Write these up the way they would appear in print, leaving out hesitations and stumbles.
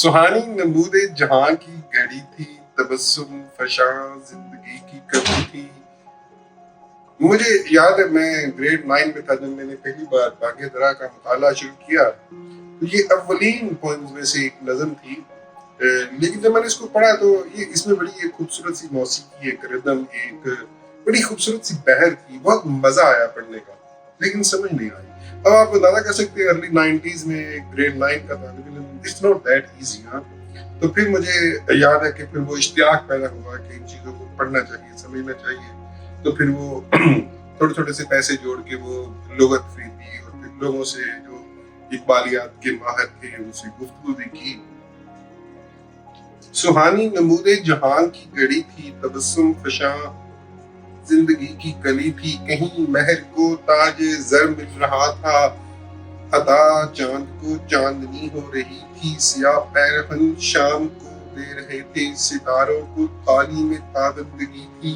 सुहानी नमूदे जहां की घड़ी थी, तबस्सुम फशां जिंदगी की कमी थी। मुझे याद है मैं ग्रेड 9 में था जब मैंने पहली बार बाग़े दरा का मुताला शुरू किया। तो ये अव्वलीन पोएम्स में से एक नज़म थी। लेकिन जब मैंने इसको पढ़ा तो ये इसमें बड़ी एक खूबसूरत सी मौसीकी, एक रिदम, एक बड़ी खूबसूरत सी बहर थी। बहुत मजा आया पढ़ने का, लेकिन समझ नहीं आई। अब आप अंदाजा कर सकते हैं अर्ली 90s में ग्रेड 9 का तालिब इल्म, इट्स नॉट दैट इजी। तो फिर मुझे याद है कि फिर वो इश्तियाक पैदा हुआ कि इन चीज़ों को पढ़ना चाहिए, समझना चाहिए। तो फिर वो थोड़े थोड़े से पैसे जोड़ के वो लुगत खरीदी और फिर लोगों से जो इकबालियात के माहिर थे उनसे गुफ्तगू भी की। सुहानी नमूदे जहां की घड़ी थी, तबस्सुम फशां जिंदगी की कली थी। कहीं महर को ताजे जर मिल रहा था, अता चांद को चांदनी हो रही थी। सियाह पैरहन शाम को दे रहे थे, सितारों को थाली में ताबंदगी थी।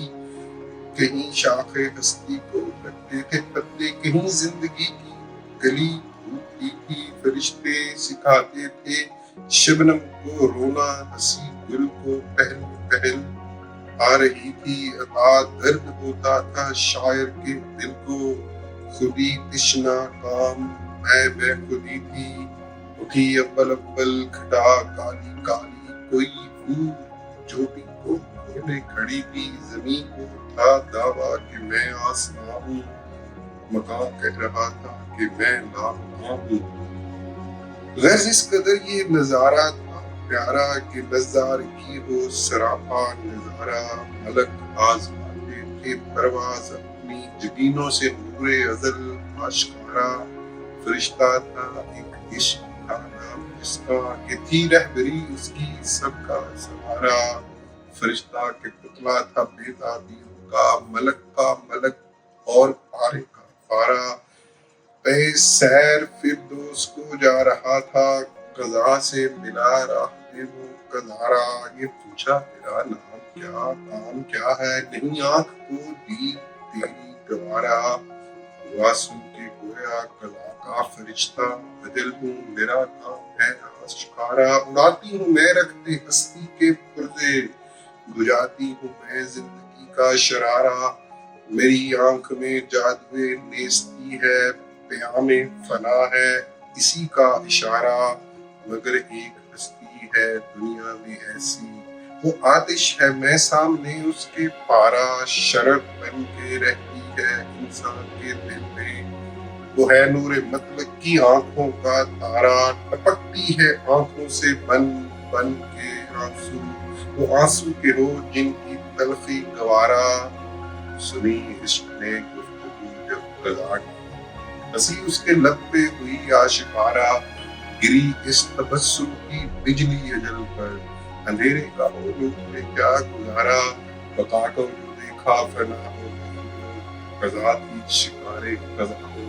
कहीं शाखे हस्ती को लगते थे पत्ते, कहीं जिंदगी की गली टूटती थी। फरिश्ते सिखाते थे शबनम को रोना, हंसी गुल को पहल पहल आ रही थी। अता दर्द होता था शायर के दिल को, खुदी तिश्ना काम मैं खुदी थी। उठी अव्वल अव्वल घटा काली काली, कोई भूल चोटी को खोले खड़ी थी। जमीन को था दावा कि मैं आसमां हूँ, मकान कह रहा था कि मैं नामुकाम हूँ। गैर इस कदर ये नजारा था प्यारा कि नज़ारगी हो सरापा नजारा। मलक आज़माते थे परवाज़ अपनी, जबीनों से नूरे अज़ल आश्कारा। फरिश्ता था एक इश्क का नाम जिसका, कि थी रहबरी उसकी सबका सहारा। फरिश्ता के पुतला था बेताबियों का, मलक का मलक और पारे का पारा। पे सैर फिरदौस को जा रहा था, कज़ा से मिला राह में वो कज़ारा। ये पूछा तेरा नाम क्या, काम क्या है, नहीं आंख को दी तेरी गवारा। वासु के गोया कला का फरिश्ता, बदल हूँ मेरा काम है आश्कारा। उड़ाती हूँ मैं रखते हस्ती के पुर्जे, बुझाती हूँ मैं जिंदगी का शरारा। मेरी आंख में जादुए नेस्ती है, प्यामे फना है इसी का इशारा। मगर एक हस्ती है दुनिया में ऐसी, वो आतिश है मैं सामने उसके पारा। शरत बन के रहती है इंसान के दिल में, वो है नूरे मतलब की आंखों का तारा। टपकती है आंखों से बन बन के आंसू, वो आंसू के हो जिनकी तलखी गवारा। सुनी इश्क ने गुफ्तगू जब कज़ा की, हंसी उसके लब पे हुई आशिकारा। गिरी इस तबस्सुम की बिजली अजल पर, अंधेरे का हो ने क्या गुजारा। बका को जो देखा फना हो, कज़ा थी शिकारे कज़ा हो